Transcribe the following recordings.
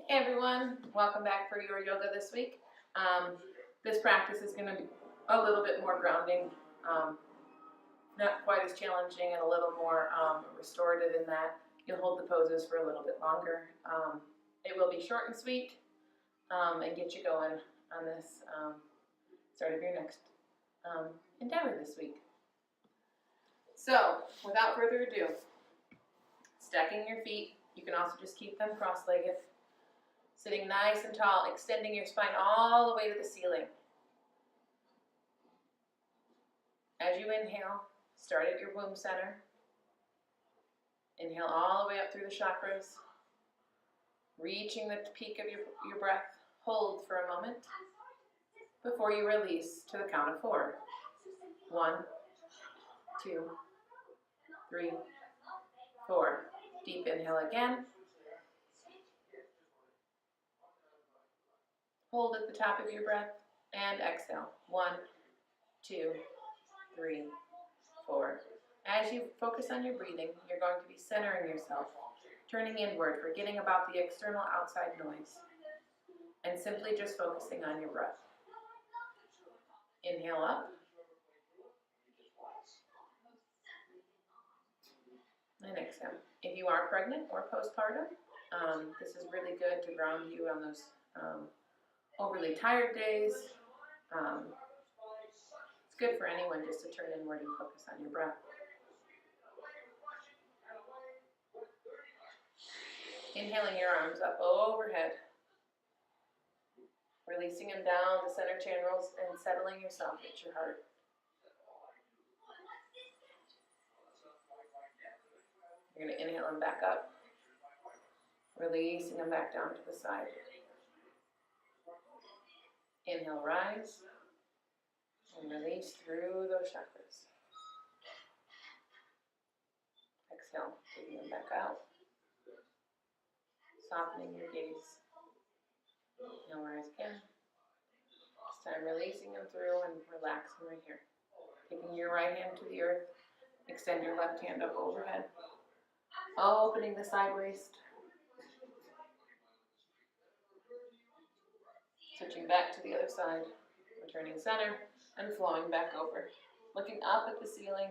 Hey everyone, welcome back for your yoga this week. This practice is going to be a little bit more grounding, not quite as challenging, and a little more restorative in that you'll hold the poses for a little bit longer. It will be short and sweet and get you going on this start of your next endeavor this week. So, without further ado, stacking your feet. You can also just keep them cross-legged. Sitting nice and tall, extending your spine all the way to the ceiling. As you inhale, start at your womb center. Inhale all the way up through the chakras, reaching the peak of your breath. Hold for a moment before you release to the count of 4. 1, 2, 3, 4. Deep inhale again. Hold at the top of your breath and exhale. 1, 2, 3, 4. As you focus on your breathing, you're going to be centering yourself, turning inward, forgetting about the external outside noise, and simply just focusing on your breath. Inhale up. And exhale. If you are pregnant or postpartum, this is really good to ground you on those overly tired days. It's good for anyone just to turn inward and focus on your breath. Inhaling your arms up overhead, releasing them down the center channels and settling yourself at your heart. You're going to inhale them back up, releasing them back down to the side. Inhale, rise, and release through those chakras. Exhale, taking them back out, softening your gaze. Inhale, rise again. This time releasing them through and relaxing right here. Taking your right hand to the earth, extend your left hand up overhead, opening the side waist. Switching back to the other side, returning center and flowing back over. Looking up at the ceiling,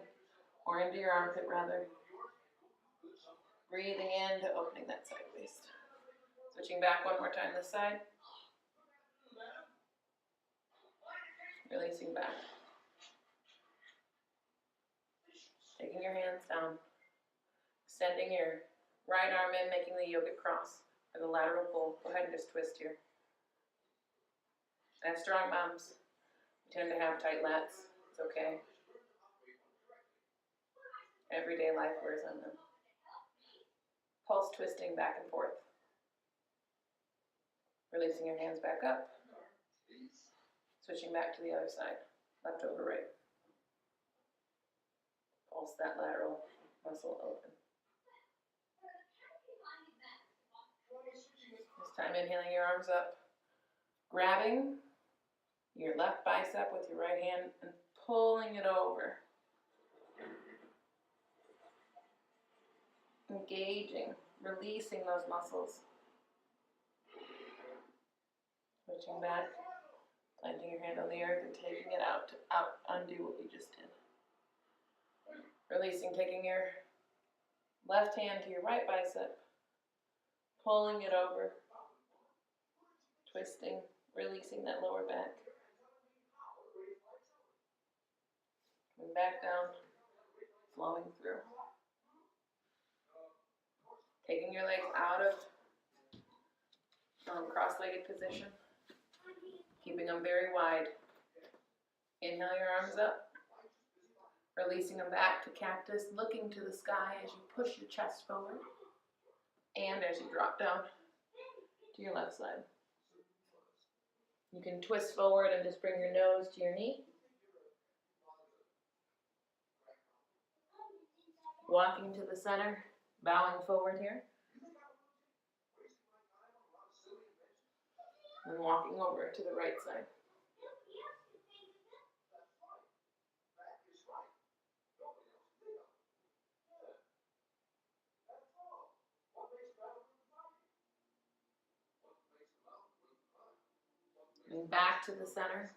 or into your armpit rather. Breathing into opening that side waist. Switching back one more time this side. Releasing back. Taking your hands down. Extending your right arm in, making the yogic cross, or the lateral pull. Go ahead and just twist here. As strong moms, we tend to have tight lats. It's okay. Everyday life wears on them. Pulse twisting back and forth. Releasing your hands back up. Switching back to the other side. Left over right. Pulse that lateral muscle open. This time inhaling your arms up. Grabbing your left bicep with your right hand and pulling it over. Engaging, releasing those muscles. Switching back, planting your hand on the earth and taking it out to undo what we just did. Releasing, taking your left hand to your right bicep, pulling it over, twisting, releasing that lower back. Coming back down, flowing through. Taking your legs out of cross-legged position, keeping them very wide. Inhale your arms up, releasing them back to cactus, looking to the sky as you push your chest forward and as you drop down to your left side. You can twist forward and just bring your nose to your knee. Walking to the center, bowing forward here. And walking over to the right side. Coming back to the center.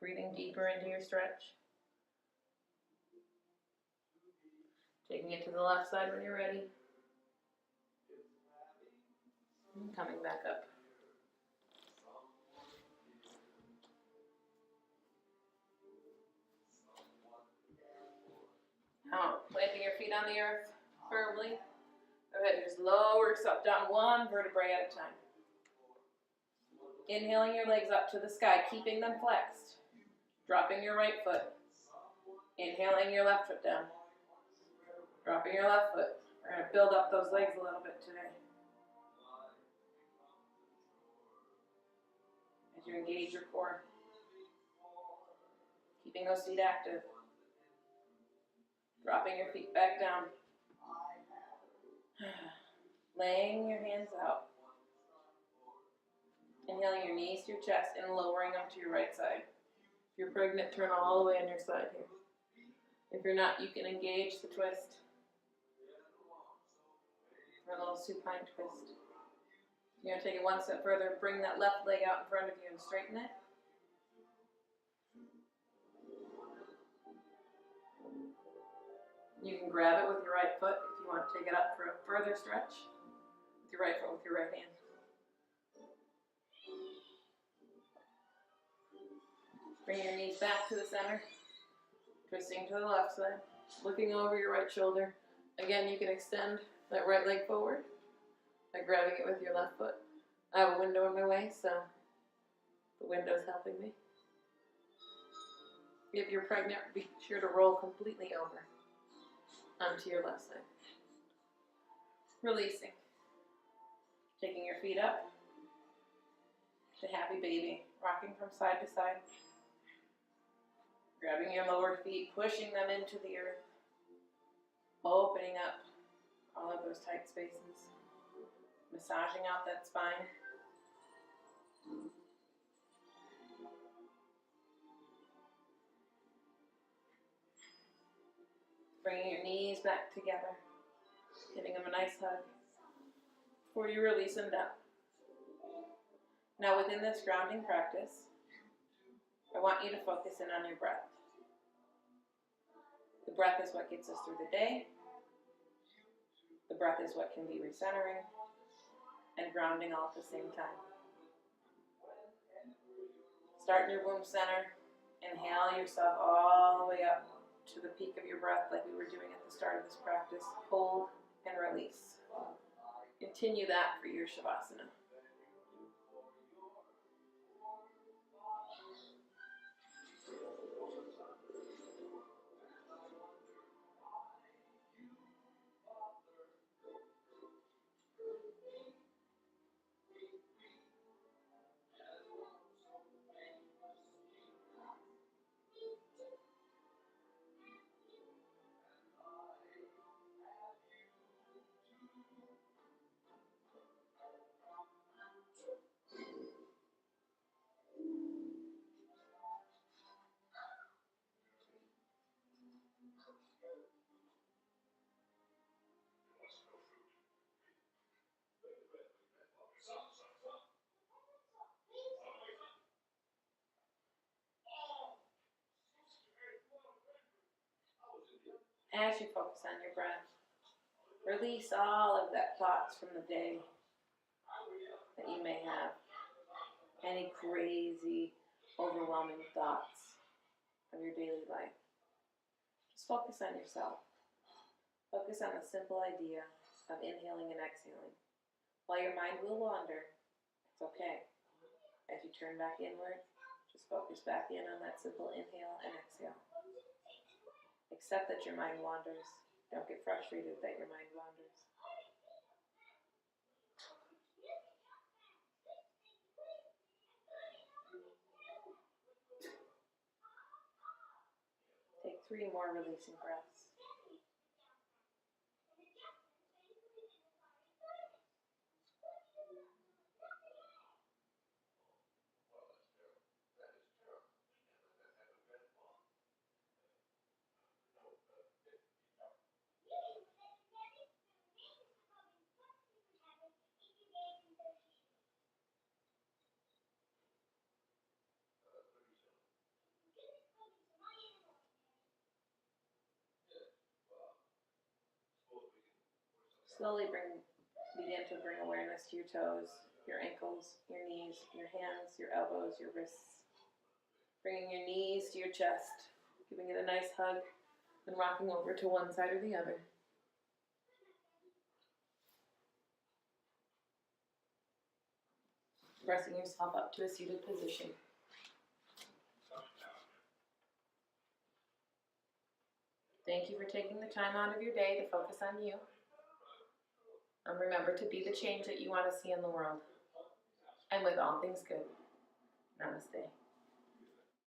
Breathing deeper into your stretch. Taking it to the left side when you're ready. And coming back up. Now, planting your feet on the earth firmly. Go ahead and just lower yourself down one vertebrae at a time. Inhaling your legs up to the sky, keeping them flexed. Dropping your right foot. Inhaling your left foot down. Dropping your left foot. We're going to build up those legs a little bit today. As you engage your core. Keeping those feet active. Dropping your feet back down. Laying your hands out. Inhaling your knees to your chest and lowering them to your right side. If you're pregnant, turn all the way on your side here. If you're not, you can engage the twist. For a little supine twist. You're going to take it one step further. Bring that left leg out in front of you and straighten it. You can grab it with your right foot if you want to take it up for a further stretch. With your right foot, with your right hand. Bring your knees back to the center. Twisting to the left side. Looking over your right shoulder. Again, you can extend that right leg forward by grabbing it with your left foot. I have a window in my way, so the window's helping me. If you're pregnant, be sure to roll completely over onto your left side. Releasing. Taking your feet up to happy baby. Rocking from side to side. Grabbing your lower feet, pushing them into the earth. Opening up all of those tight spaces. Massaging out that spine. Bringing your knees back together. Giving them a nice hug. Before you release them down. Now within this grounding practice, I want you to focus in on your breath. The breath is what gets us through the day. The breath is what can be recentering and grounding all at the same time. Start in your womb center. Inhale yourself all the way up to the peak of your breath like we were doing at the start of this practice. Hold and release. Continue that for your Shavasana. As you focus on your breath, release all of that thoughts from the day that you may have. Any crazy, overwhelming thoughts of your daily life. Just focus on yourself. Focus on the simple idea of inhaling and exhaling. While your mind will wander, it's okay. As you turn back inward, just focus back in on that simple inhale and exhale. Accept that your mind wanders. Don't get frustrated that your mind wanders. Take 3 more releasing breaths. Slowly begin to bring awareness to your toes, your ankles, your knees, your hands, your elbows, your wrists. Bringing your knees to your chest, giving it a nice hug, and rocking over to one side or the other. Pressing yourself up to a seated position. Thank you for taking the time out of your day to focus on you. And remember to be the change that you want to see in the world. And with all things good, namaste.